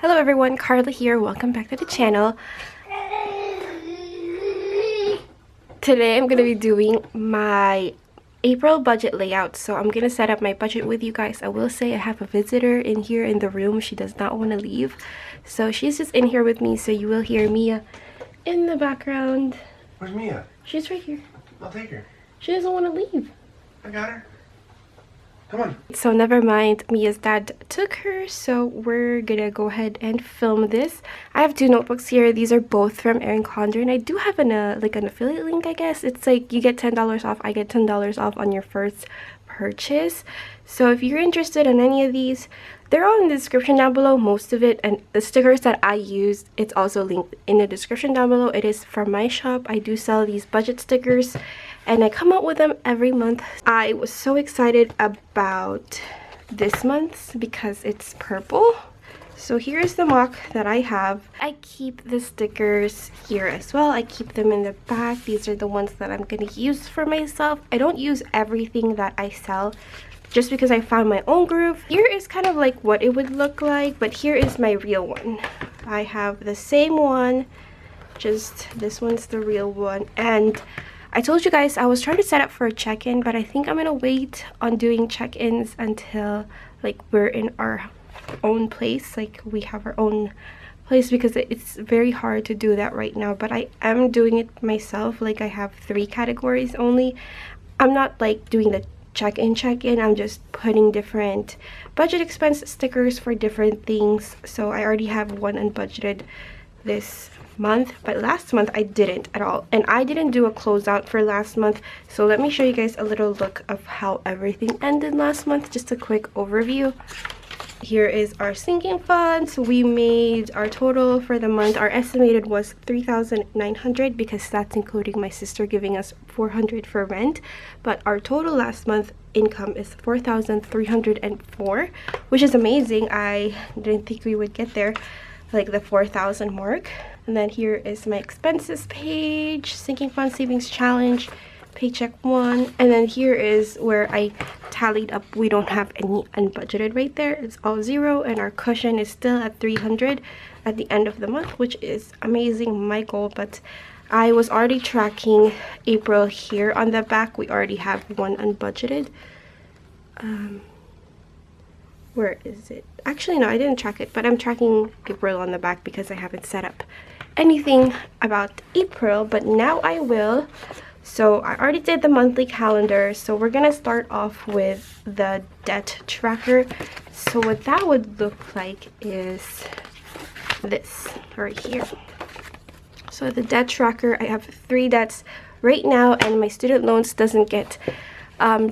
Hello everyone, Carla here. Welcome back to the channel. Today I'm going to be doing my April budget layout. So I'm going to set up my budget with you guys. I will say I have a visitor in here in the room. She does not want to leave. So she's just in here with me. So you will hear Mia in the background. Where's Mia? She's right here. I'll take her. She doesn't want to leave. I got her. Come on. So never mind, Mia's dad took her, so we're gonna go ahead and film this. I have two notebooks here. These are both from Erin Condren. I do have an affiliate link, I guess. It's like you get $10 off, I get $10 off on your first purchase. So if you're interested in any of these, they're all in the description down below, most of it. And the stickers that I used, it's also linked in the description down below. It is from my shop. I do sell these budget stickers and I come out with them every month. I was so excited about this month's because it's purple. So here's the mock that I have. I keep the stickers here as well. I keep them in the back. These are the ones that I'm going to use for myself. I don't use everything that I sell just because I found my own groove. Here is kind of like what it would look like, but here is my real one. I have the same one, just this one's the real one. And I told you guys I was trying to set up for a check-in, but I think I'm gonna wait on doing check-ins until like we're in our own place, like we have our own place, because it's very hard to do that right now. But I am doing it myself. Like I have 3 categories only. I'm not like doing the check-in. I'm just putting different budget expense stickers for different things. So I already have one unbudgeted this month, but last month I didn't at all, and I didn't do a closeout for last month. So let me show you guys a little look of how everything ended last month, just a quick overview. Here is our sinking funds. We made our total for the month, our estimated was $3,900 because that's including my sister giving us $400 for rent, but our total last month income is $4,304, which is amazing. I didn't think we would get there, like the 4,000 mark. And then here is my expenses page, sinking fund savings challenge, paycheck 1. And then here is where I tallied up. We don't have any unbudgeted right there. It's all 0, and our cushion is still at 300 at the end of the month, which is amazing, my goal. But I was already tracking April here on the back. We already have one unbudgeted. Where is it? Actually, no, I didn't track it, but I'm tracking April on the back because I haven't set up anything about April, but now I will. So I already did the monthly calendar, so we're gonna start off with the debt tracker. So what that would look like is this right here. So the debt tracker, I have 3 debts right now, and my student loans doesn't get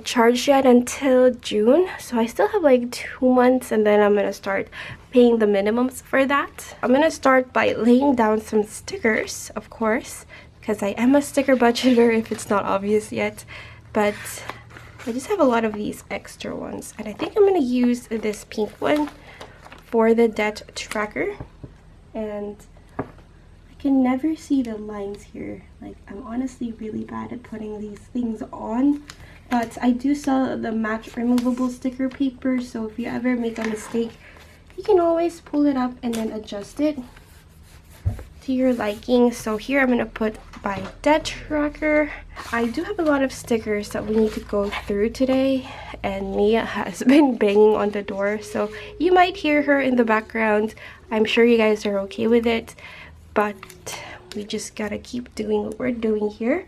charged yet until June, so I still have like 2 months, and then I'm gonna start paying the minimums for that. I'm gonna start by laying down some stickers, of course, because I am a sticker budgeter if it's not obvious yet. But I just have a lot of these extra ones, and I think I'm gonna use this pink one for the debt tracker. And I can never see the lines here. Like, I'm honestly really bad at putting these things on. But I do sell the match removable sticker paper, so if you ever make a mistake, you can always pull it up and then adjust it to your liking. So here I'm going to put by debt tracker. I do have a lot of stickers that we need to go through today, and Mia has been banging on the door, so you might hear her in the background. I'm sure you guys are okay with it, but we just gotta keep doing what we're doing here.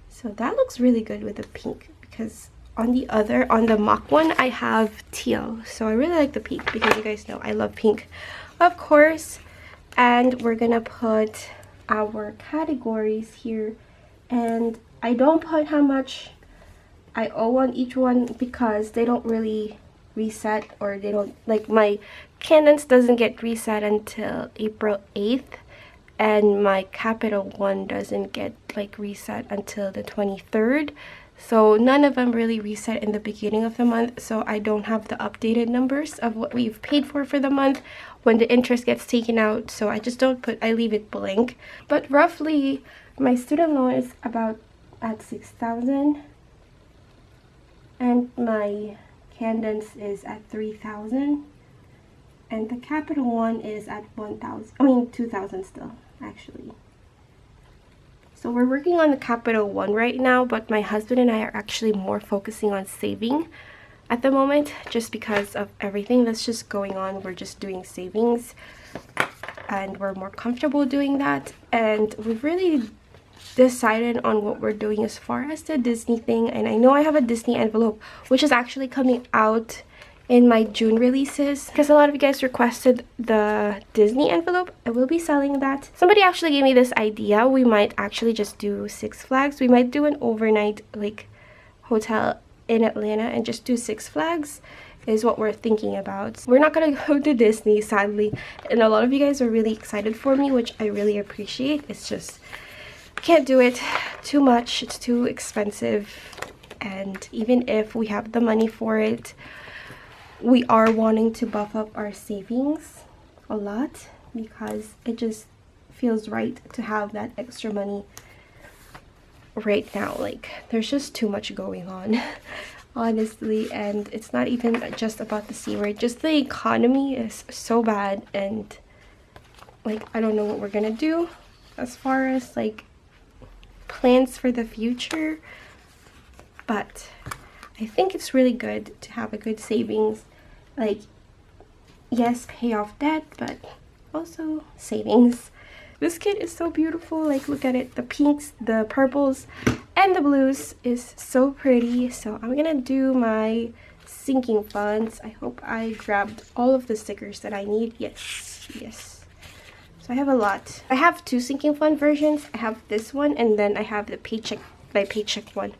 So that looks really good with the pink, because on the mock one I have teal, so I really like the pink because you guys know I love pink, of course. And we're gonna put our categories here, and I don't put how much I owe on each one because they don't really reset, or they don't, like my Cadence doesn't get reset until April 8th, and my Capital One doesn't get like reset until the 23rd. So none of them really reset in the beginning of the month, so I don't have the updated numbers of what we've paid for the month when the interest gets taken out. So I just don't put, I leave it blank. But roughly my student loan is about at 6,000, and my Cadence is at 3,000. And the capital one is at 1,000. I mean 2,000 still, actually. So we're working on the capital one right now, but my husband and I are actually more focusing on saving at the moment, just because of everything that's just going on. We're just doing savings and we're more comfortable doing that, and we've really decided on what we're doing as far as the Disney thing. And I know I have a Disney envelope which is actually coming out in my June releases, because a lot of you guys requested the Disney envelope. I will be selling that. Somebody actually gave me this idea. We might actually just do Six Flags. We might do an overnight like hotel in Atlanta and just do Six Flags is what we're thinking about. We're not gonna go to Disney, sadly, and a lot of you guys are really excited for me, which I really appreciate. It's just can't do it, too much, it's too expensive, and even if we have the money for it, we are wanting to buff up our savings a lot, because it just feels right to have that extra money right now. Like, there's just too much going on honestly, and it's not even just about the C word, just the economy is so bad, and like I don't know what we're gonna do as far as like plans for the future. But I think it's really good to have a good savings, like yes, pay off debt, but also savings. This kit is so beautiful. Like, look at it, the pinks, the purples, and the blues is so pretty. So I'm gonna do my sinking funds. I hope I grabbed all of the stickers that I need. Yes, yes. So I have a lot. I have two sinking fund versions. I have this one, and then I have the Paycheck by Paycheck one.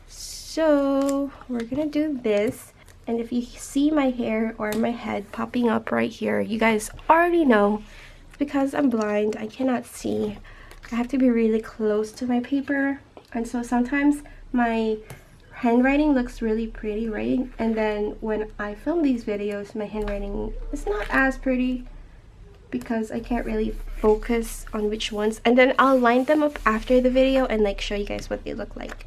So we're gonna do this, and if you see my hair or my head popping up right here, you guys already know it's because I'm blind. I cannot see. I have to be really close to my paper, and so sometimes my handwriting looks really pretty, right? And then when I film these videos, my handwriting is not as pretty because I can't really focus on which ones, and then I'll line them up after the video and like show you guys what they look like.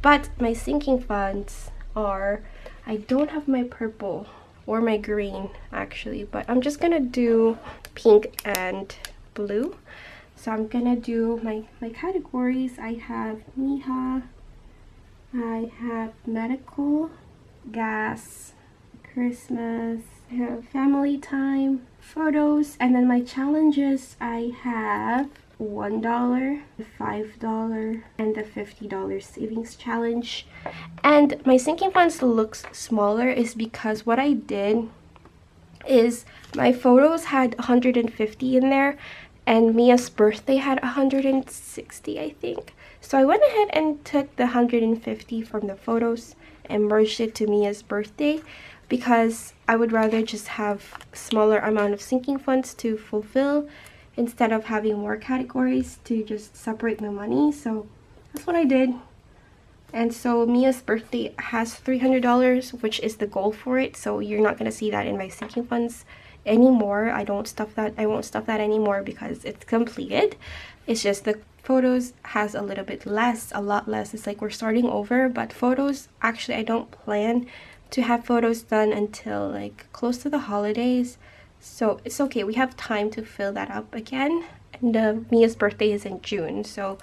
But my sinking funds are, I don't have my purple or my green actually, but I'm just gonna do pink and blue. So I'm gonna do my categories. I have Miha, I have medical, gas, Christmas, I have family time, photos, and then my challenges I have $1, $5, and the $50 savings challenge. And my sinking funds looks smaller is because what I did is my photos had 150 in there, and Mia's birthday had 160, I think. So I went ahead and took the 150 from the photos and merged it to Mia's birthday, because I would rather just have smaller amount of sinking funds to fulfill instead of having more categories to just separate my money. So that's what I did. And so Mia's birthday has $300, which is the goal for it. So you're not gonna see that in my sinking funds anymore. I won't stuff that anymore because it's completed. It's just the photos has a little bit less, a lot less. It's like we're starting over. But photos, actually I don't plan to have photos done until like close to the holidays, so it's okay, we have time to fill that up again. And Mia's birthday is in June, so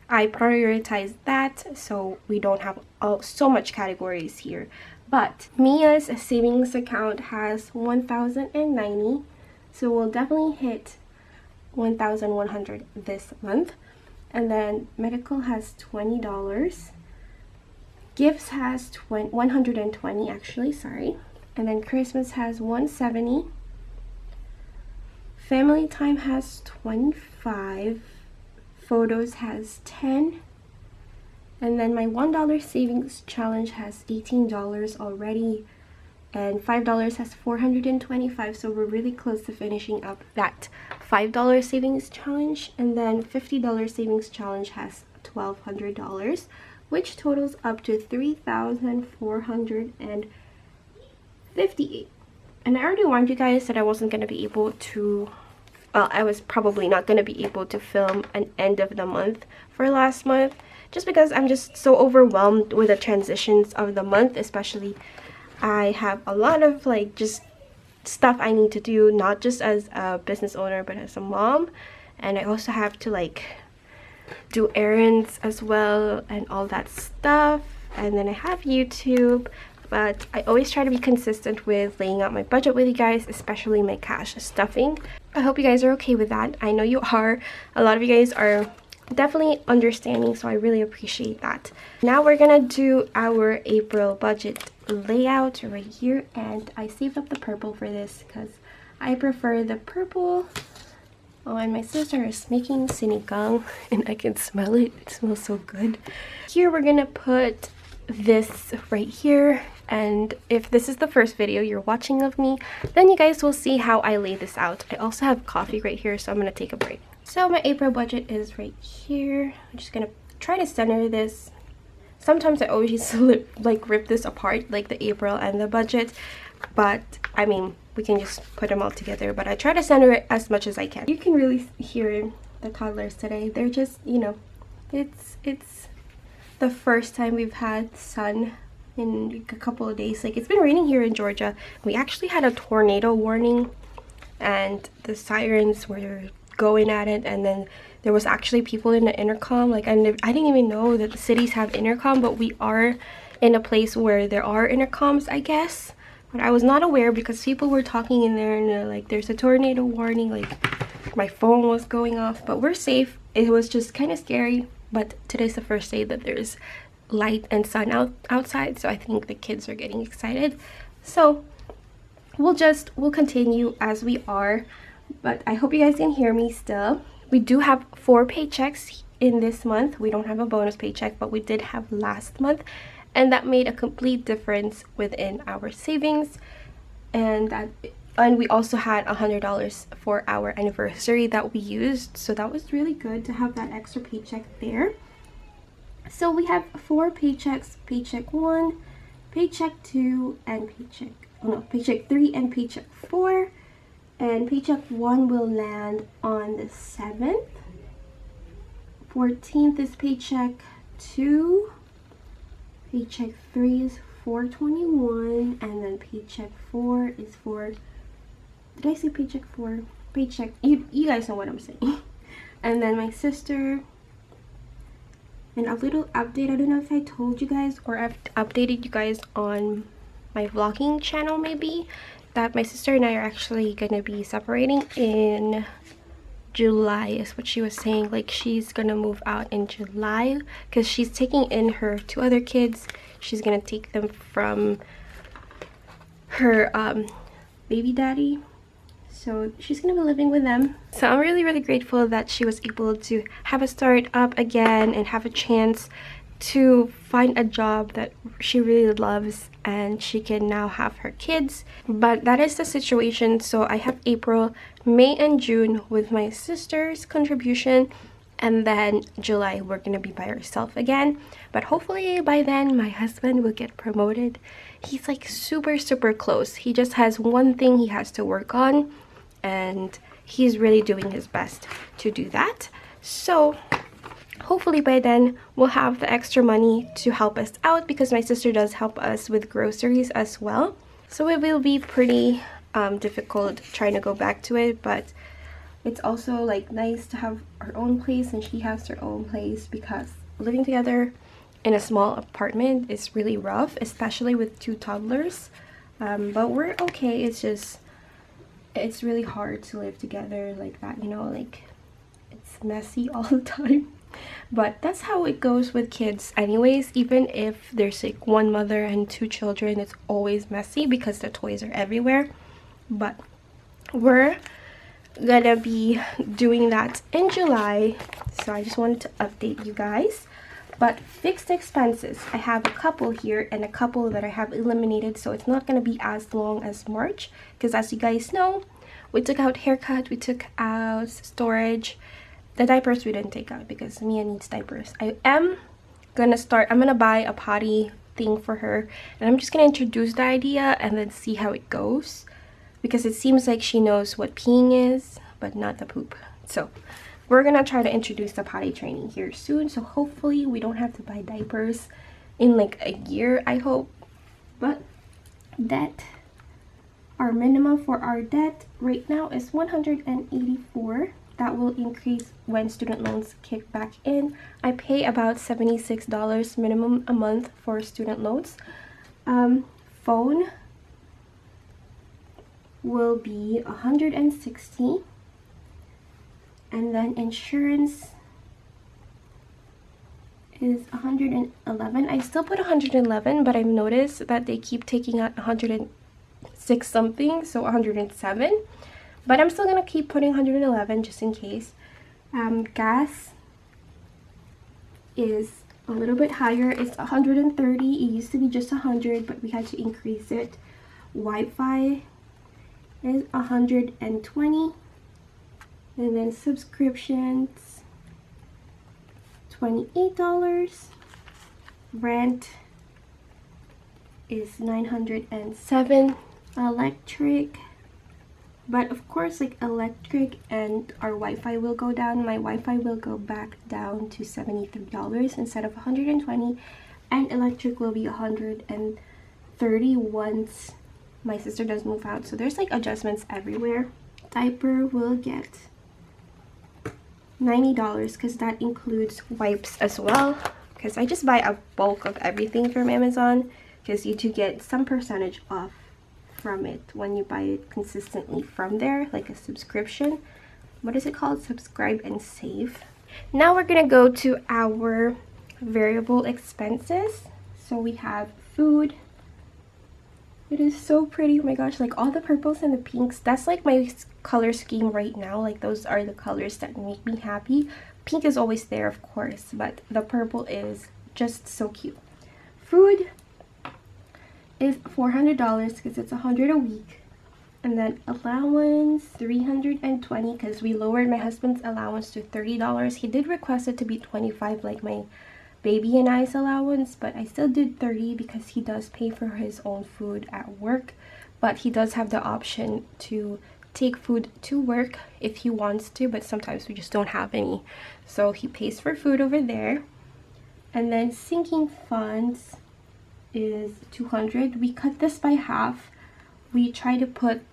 I prioritize that so we don't have so much categories here. But Mia's savings account has 1,090, so we'll definitely hit 1,100 this month. And then medical has $20, gifts has 120 actually, sorry. And then Christmas has 170, family time has 25, photos has 10, and then my $1 savings challenge has $18 already, and $5 has 425. So we're really close to finishing up that $5 savings challenge. And then $50 savings challenge has $1,200, which totals up to $3,458. And I already warned you guys that I wasn't going to be able to, well, I was probably not going to be able to film an end of the month for last month, just because I'm just so overwhelmed with the transitions of the month. Especially I have a lot of like just stuff I need to do, not just as a business owner but as a mom. And I also have to like do errands as well and all that stuff. And then I have YouTube, but I always try to be consistent with laying out my budget with you guys, especially my cash stuffing. I hope you guys are okay with that. I know you are. A lot of you guys are definitely understanding, so I really appreciate that. Now we're gonna do our April budget layout right here, and I saved up the purple for this because I prefer the purple. Oh, and my sister is making sinigang and I can smell it. It smells so good. Here we're gonna put this right here, and if this is the first video you're watching of me, then you guys will see how I lay this out. I also have coffee right here, so I'm gonna take a break. So my April budget is right here. I'm just gonna try to center this. Sometimes I always used to like rip this apart, like the April and the budget, but I mean, we can just put them all together, but I try to center it as much as I can. You can really hear the toddlers today. They're just, you know, it's the first time we've had sun in a couple of days. Like, it's been raining here in Georgia. We actually had a tornado warning and the sirens were going at it, and then there was actually people in the intercom. Like, I didn't even know that the cities have intercom, but we are in a place where there are intercoms, I guess. But I was not aware because people were talking in there and they're like, there's a tornado warning. Like, my phone was going off, but we're safe. It was just kind of scary, but today's the first day that there's light and sun outside, so I think the kids are getting excited. So we'll continue as we are, but I hope you guys can hear me still. We do have 4 paychecks in this month. We don't have a bonus paycheck, but we did have last month, and that made a complete difference within our savings. And we also had $100 for our anniversary that we used, so that was really good to have that extra paycheck there. So we have 4 paychecks: paycheck 1, paycheck 2, and paycheck 3 and paycheck 4. And paycheck 1 will land on the 7th. 14th is paycheck 2. Paycheck 3 is 4/21, and then paycheck 4 is for, did I say paycheck 4? Paycheck, you guys know what I'm saying. And then my sister, and a little update, I don't know if I told you guys or I've updated you guys on my vlogging channel maybe, that my sister and I are actually gonna be separating in July, is what she was saying. Like, she's gonna move out in July because she's taking in her 2 other kids. She's gonna take them from her baby daddy, so she's gonna be living with them. So I'm really grateful that she was able to have a start up again and have a chance to find a job that she really loves, and she can now have her kids. But that is the situation. So I have April, May, and June with my sister's contribution, and then July we're gonna be by ourselves again. But hopefully by then my husband will get promoted. He's like super close. He just has one thing he has to work on, and he's really doing his best to do that. So hopefully by then we'll have the extra money to help us out, because my sister does help us with groceries as well. So it will be pretty difficult trying to go back to it, but it's also like nice to have our own place and she has her own place, because living together in a small apartment is really rough, especially with 2 toddlers. But we're okay. It's just, it's really hard to live together like that, you know, like it's messy all the time. But that's how it goes with kids anyways. Even if there's like 1 mother and 2 children, it's always messy because the toys are everywhere. But we're gonna be doing that in July, so I just wanted to update you guys. But fixed expenses, I have a couple here and a couple that I have eliminated, so it's not gonna be as long as March, because as you guys know, we took out haircut, we took out storage. The diapers we didn't take out because Mia needs diapers. I'm gonna buy a potty thing for her, and I'm just gonna introduce the idea and then see how it goes, because it seems like she knows what peeing is but not the poop. So we're gonna try to introduce the potty training here soon, so hopefully we don't have to buy diapers in like a year, I hope. But that are our minimum for our debt right now is $184. That will increase when student loans kick back in. I pay about $76 minimum a month for student loans. Phone will be $160, and then insurance is $111. I still put $111, but I've noticed that they keep taking out $106 something, so $107. But I'm still gonna keep putting $111 just in case. Gas is a little bit higher. It's $130. It used to be just $100, but we had to increase it. Wi-Fi is $120, and then subscriptions $28. Rent is $907. Electric, but of course, like electric and our Wi-Fi will go down. My Wi-Fi will go back down to $73 instead of $120, and electric will be $130 once my sister does move out. So there's like adjustments everywhere. Diaper will get $90 because that includes wipes as well, because I just buy a bulk of everything from Amazon, because you do get some percentage off from it when you buy it consistently from there, like a subscription. What is it called? Subscribe and save. Now we're gonna go to our variable expenses. So we have food. It is so pretty. Oh my gosh, like all the purples and the pinks, that's like my color scheme right now. Like those are the colors that make me happy. Pink is always there, of course, but the purple is just so cute. Food is $400 because it's $100 a week, and then allowance $320 because we lowered my husband's allowance to $30. He did request it to be $25 like my baby and I's allowance, but I still did $30 because he does pay for his own food at work, but he does have the option to take food to work if he wants to, but sometimes we just don't have any, so he pays for food over there. And then sinking funds is $200. We cut this by half. We try to put,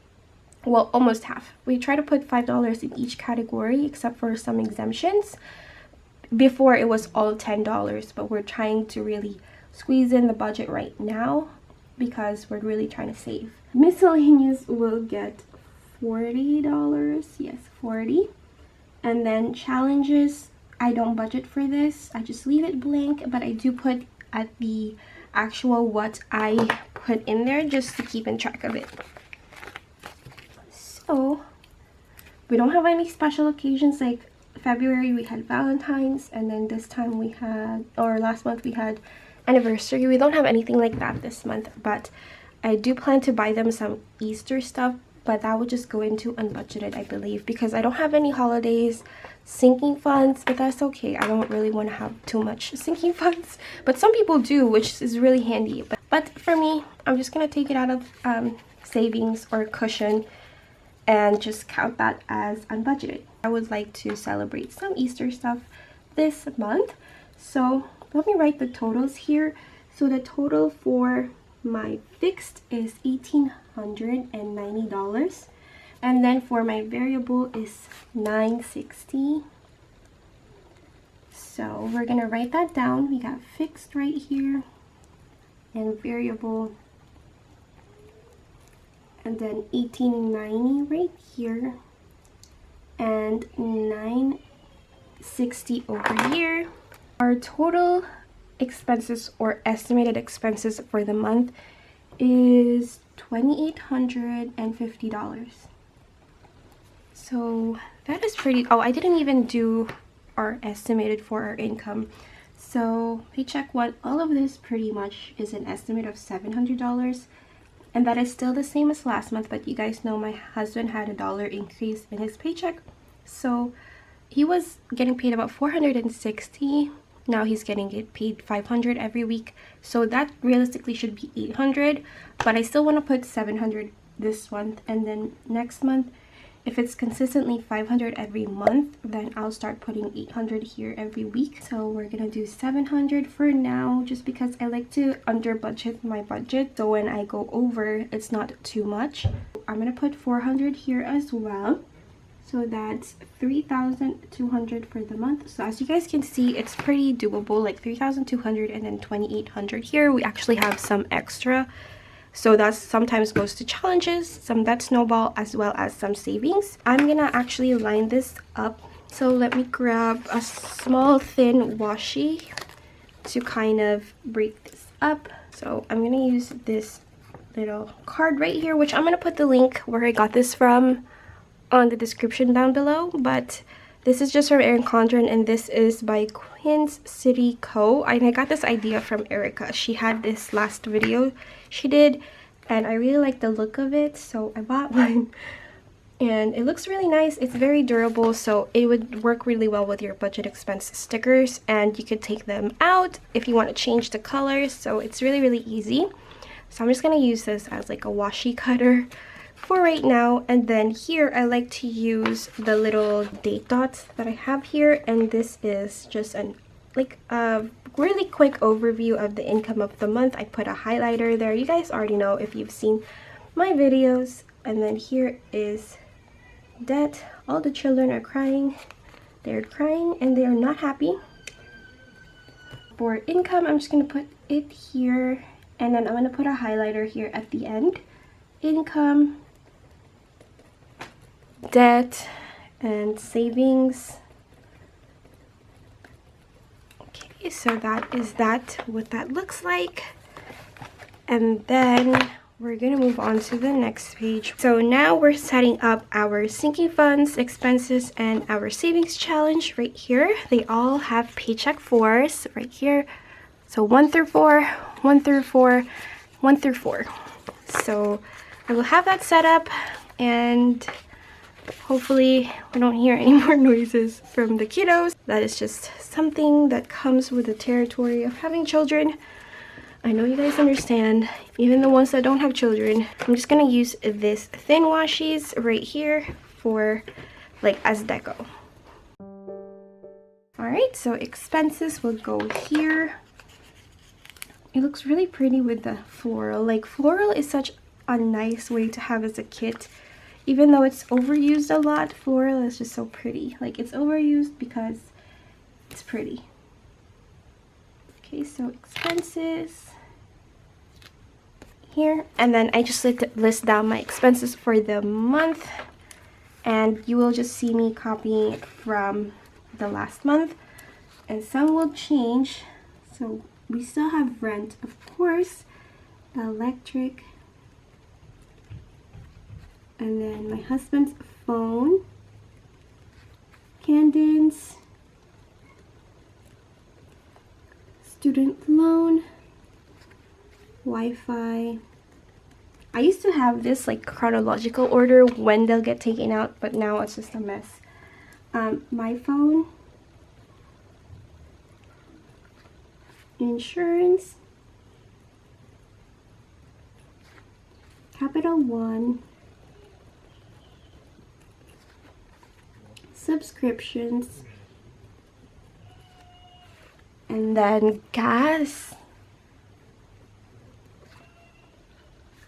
well, almost half. We try to put $5 in each category except for some exemptions. Before it was all $10, but we're trying to really squeeze in the budget right now because we're really trying to save. Miscellaneous will get $40. Yes, 40. And then challenges, I don't budget for this. I just leave it blank, but I do put at the actual what I put in there just to keep in track of it. So we don't have any special occasions. Like February we had Valentine's, and then this time we had, or last month we had anniversary. We don't have anything like that this month, but I do plan to buy them some Easter stuff, but that would just go into unbudgeted, I believe, because I don't have any holidays sinking funds, but that's okay. I don't really want to have too much sinking funds, but some people do, which is really handy. But for me, I'm just gonna take it out of savings or cushion and just count that as unbudgeted. I would like to celebrate some Easter stuff this month, so let me write the totals here. So the total for my fixed is $1,890, and then for my variable is $960. So we're gonna write that down. We got fixed right here and variable, and then $1,890 right here and $960 over here. Our total expenses or estimated expenses for the month is $2,850. So that is pretty. Oh, I didn't even do our estimated for our income. So paycheck one, all of this pretty much is an estimate of $700, and that is still the same as last month. But you guys know my husband had a $1 increase in his paycheck, so he was getting paid about $460. Now he's getting paid $500 every week, so that realistically should be $800, but I still want to put $700 this month, and then next month if it's consistently 500 every month, then I'll start putting 800 here every week. So we're gonna do 700 for now, just because I like to under budget my budget, so when I go over, it's not too much. I'm gonna put 400 here as well. So that's 3,200 for the month. So as you guys can see, it's pretty doable, like 3,200 and then 2,800 here. We actually have some extra. So that sometimes goes to challenges, some that snowball, as well as some savings. I'm gonna actually line this up. So let me grab a small thin washi to kind of break this up. So I'm gonna use this little card right here, which I'm gonna put the link where I got this from on the description down below. But this is just from Erin Condren, and this is by Queen's City Co. And I got this idea from Erica. She had this last video she did, and I really like the look of it, so I bought one. And it looks really nice. It's very durable, so it would work really well with your budget expense stickers, and you could take them out if you want to change the colors. So it's really, really easy. So I'm just going to use this as like a washi cutter for right now. And then here I like to use the little date dots that I have here, and this is just a really quick overview of the income of the month. I put a highlighter there. You guys already know if you've seen my videos. And then here is debt. All the children are crying. They're crying and they are not happy. For income, I'm just going to put it here, and then I'm going to put a highlighter here at the end. Income, debt, and savings. Okay, so that is what that looks like. And then we're gonna move on to the next page. So now we're setting up our sinking funds, expenses, and our savings challenge right here. They all have paycheck 4s right here. So 1 through 4, 1 through 4, 1 through 4. So I will have that set up, and hopefully we don't hear any more noises from the kiddos. That is just something that comes with the territory of having children. I know you guys understand, even the ones that don't have children. I'm just gonna use this thin washies right here for like as deco. Alright, so expenses will go here. It looks really pretty with the floral. Like, floral is such a nice way to have as a kit. Even though it's overused a lot, floral is just so pretty. Like, it's overused because it's pretty. Okay, so expenses here, and then I just list down my expenses for the month, and you will just see me copying it from the last month, and some will change. So we still have rent, of course, the electric, and then my husband's phone, Candins, student loan, Wi-Fi. I used to have this like chronological order when they'll get taken out, but now it's just a mess. My phone, insurance, Capital One, subscriptions, and then gas.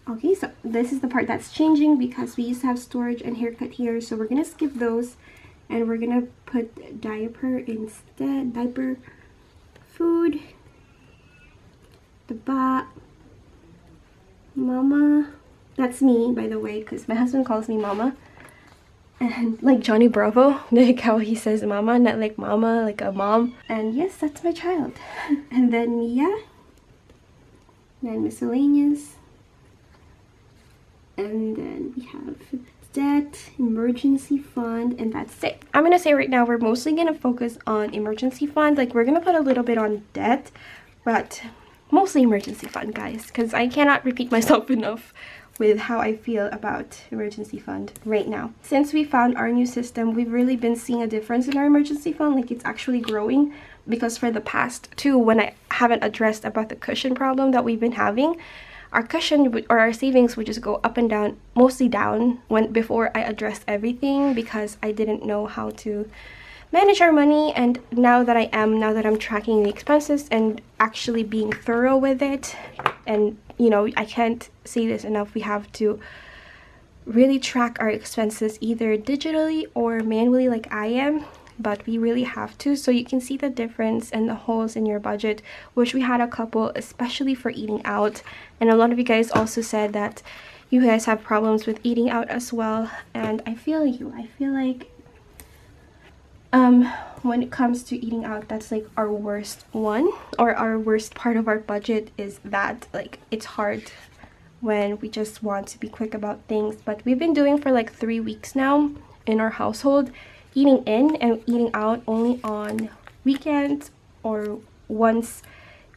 Okay, so this is the part that's changing because we used to have storage and haircut here, so we're gonna skip those, and we're gonna put diaper instead. Diaper, food, the bot, mama. That's me, by the way, because my husband calls me mama. And like Johnny Bravo, like how he says mama, not like mama, like a mom. And yes, that's my child. And then Mia, then miscellaneous, and then we have debt, emergency fund, and that's it. I'm gonna say right now we're mostly gonna focus on emergency fund. Like, we're gonna put a little bit on debt, but mostly emergency fund, guys, because I cannot repeat myself enough with how I feel about emergency fund right now. Since we found our new system, we've really been seeing a difference in our emergency fund. Like, it's actually growing, because for the past two, when I haven't addressed about the cushion problem that we've been having, our cushion or our savings would just go up and down, mostly down, when before I addressed everything, because I didn't know how to manage our money. And now that I'm tracking the expenses and actually being thorough with it, and you know, I can't say this enough, we have to really track our expenses either digitally or manually like I am, but we really have to, so you can see the difference and the holes in your budget, which we had a couple, especially for eating out. And a lot of you guys also said that you guys have problems with eating out as well, and I feel you. I feel like when it comes to eating out, that's like our worst one, or our worst part of our budget, is that like it's hard when we just want to be quick about things. But we've been doing for like 3 weeks now in our household, eating in and eating out only on weekends or once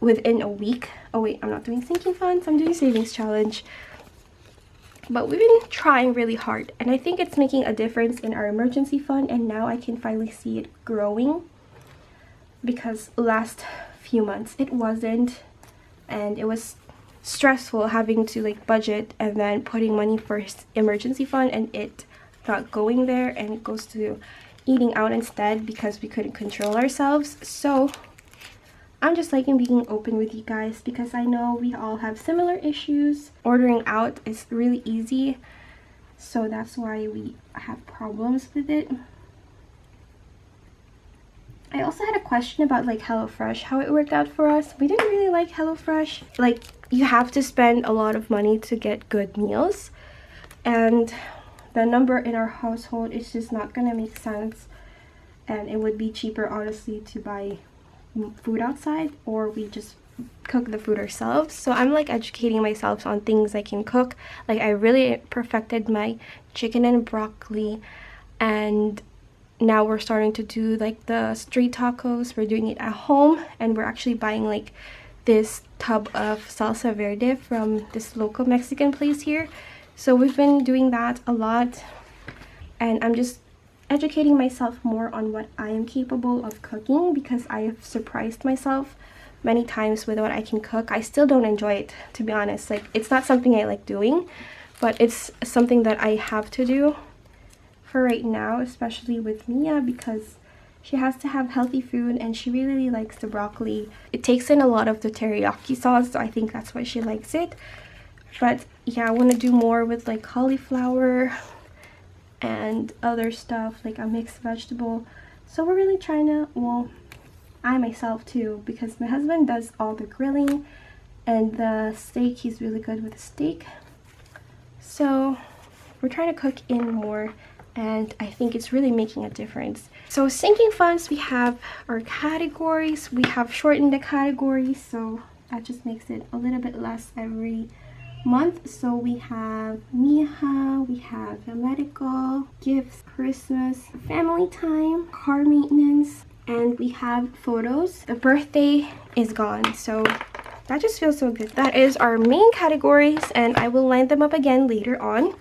within a week. Oh wait, I'm not doing sinking funds, I'm doing savings challenge. But we've been trying really hard, and I think it's making a difference in our emergency fund, and now I can finally see it growing, because last few months it wasn't, and it was stressful having to like budget and then putting money for emergency fund and it not going there, and it goes to eating out instead because we couldn't control ourselves. So I'm just liking being open with you guys, because I know we all have similar issues. Ordering out is really easy, so that's why we have problems with it. I also had a question about like HelloFresh, how it worked out for us. We didn't really like HelloFresh. Like, you have to spend a lot of money to get good meals, and the number in our household is just not gonna make sense, and it would be cheaper honestly to buy food outside, or we just cook the food ourselves. So I'm like educating myself on things I can cook. Like, I really perfected my chicken and broccoli, and now we're starting to do like the street tacos. We're doing it at home, and we're actually buying like this tub of salsa verde from this local Mexican place here. So we've been doing that a lot, and I'm just educating myself more on what I am capable of cooking, because I have surprised myself many times with what I can cook. I still don't enjoy it, to be honest. Like, it's not something I like doing, but it's something that I have to do for right now, especially with Mia, because she has to have healthy food and she really likes the broccoli. It takes in a lot of the teriyaki sauce, so I think that's why she likes it. But yeah, I want to do more with like cauliflower and other stuff, like a mixed vegetable. So we're really trying to, well, I myself too, because my husband does all the grilling and the steak, he's really good with the steak. So we're trying to cook in more, and I think it's really making a difference. So sinking funds, we have our categories. We have shortened the categories, so that just makes it a little bit less every month. So we have Miha, we have the medical, gifts, Christmas, family time, car maintenance, and we have photos. The birthday is gone, so that just feels so good. That is our main categories, and I will line them up again later on.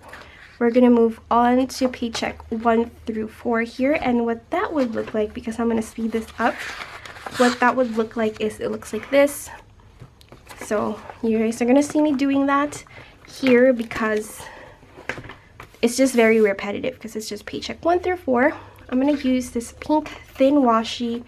We're gonna move on to paycheck 1 through 4 here, and what that would look like, because I'm gonna speed this up, what that would look like is it looks like this. So you guys are gonna see me doing that here because it's just very repetitive, because it's just paycheck 1 through 4. I'm gonna use this pink thin washi.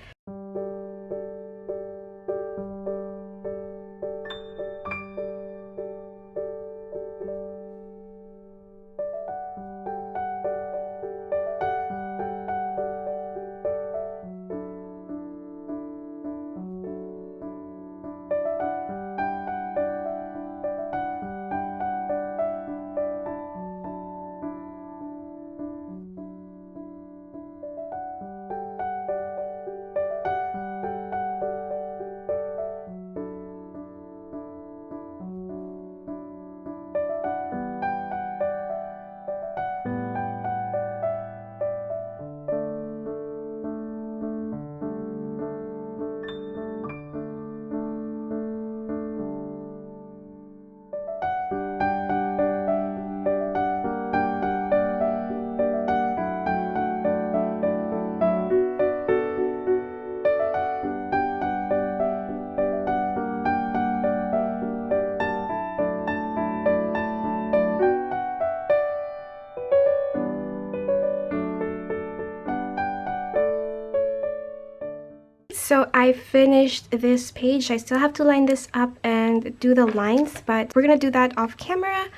So I finished this page. I still have to line this up and do the lines, but we're gonna do that off camera.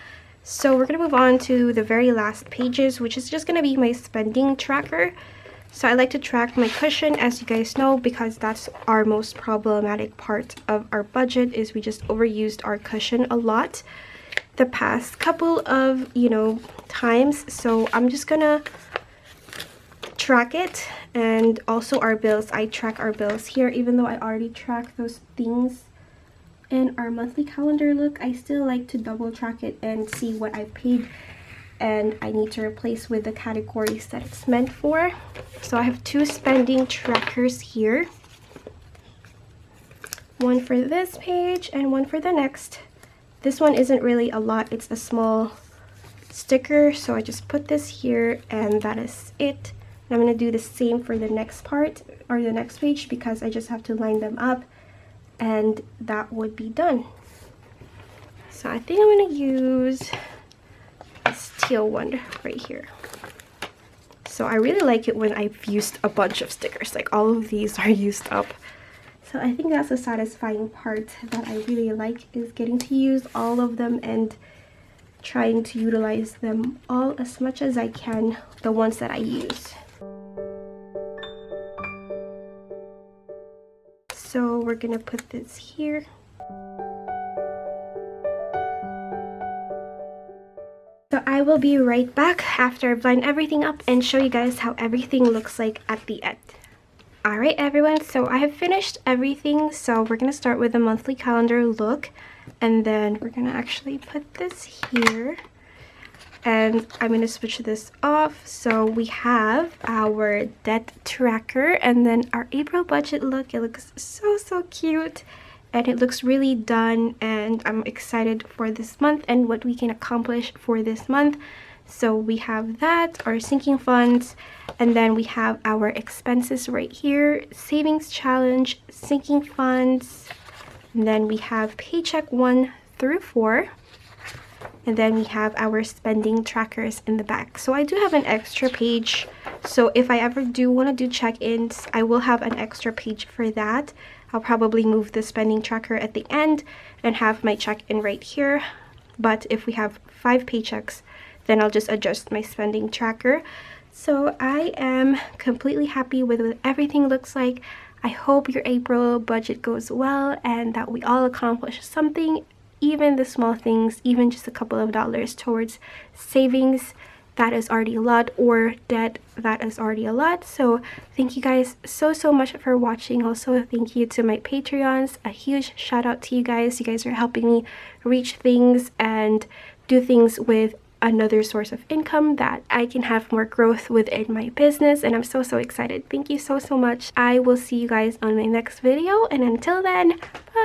So we're gonna move on to the very last pages, which is just gonna be my spending tracker. So I like to track my cushion, as you guys know, because that's our most problematic part of our budget, is we just overused our cushion a lot the past couple of, times. So I'm just gonna track it, and also our bills. I track our bills here, even though I already track those things in our monthly calendar. Look, I still like to double track it and see what I paid and I need to replace with the categories that it's meant for. So I have two spending trackers here, one for this page and one for the next. This one isn't really a lot, it's a small sticker, so I just put this here and that is it. And I'm going to do the same for the next part, or the next page, because I just have to line them up and that would be done. So I think I'm going to use this teal one right here. So I really like it when I've used a bunch of stickers, like all of these are used up. So I think that's the satisfying part that I really like, is getting to use all of them and trying to utilize them all as much as I can, the ones that I use. So we're gonna put this here. So I will be right back after I've lined everything up and show you guys how everything looks like at the end. Alright everyone, so I have finished everything. So we're gonna start with the monthly calendar look, and then we're gonna actually put this here. And I'm going to switch this off. So we have our debt tracker and then our April budget look. It looks so cute and it looks really done, and I'm excited for this month and what we can accomplish for this month. So we have that, our sinking funds, and then we have our expenses right here, savings challenge, sinking funds, and then we have paycheck 1 through 4. And then we have our spending trackers in the back. So I do have an extra page. So if I ever do want to do check-ins, I will have an extra page for that. I'll probably move the spending tracker at the end and have my check-in right here. But if we have 5 paychecks, then I'll just adjust my spending tracker. So I am completely happy with what everything looks like. I hope your April budget goes well and that we all accomplish something. Even the small things, even just a couple of dollars towards savings, that is already a lot, or debt, that is already a lot. So thank you guys so much for watching. Also thank you to my Patreons. A huge shout out to you guys. You guys are helping me reach things and do things with another source of income that I can have more growth within my business, and I'm so excited. Thank you so much. I will see you guys on my next video, and until then, bye.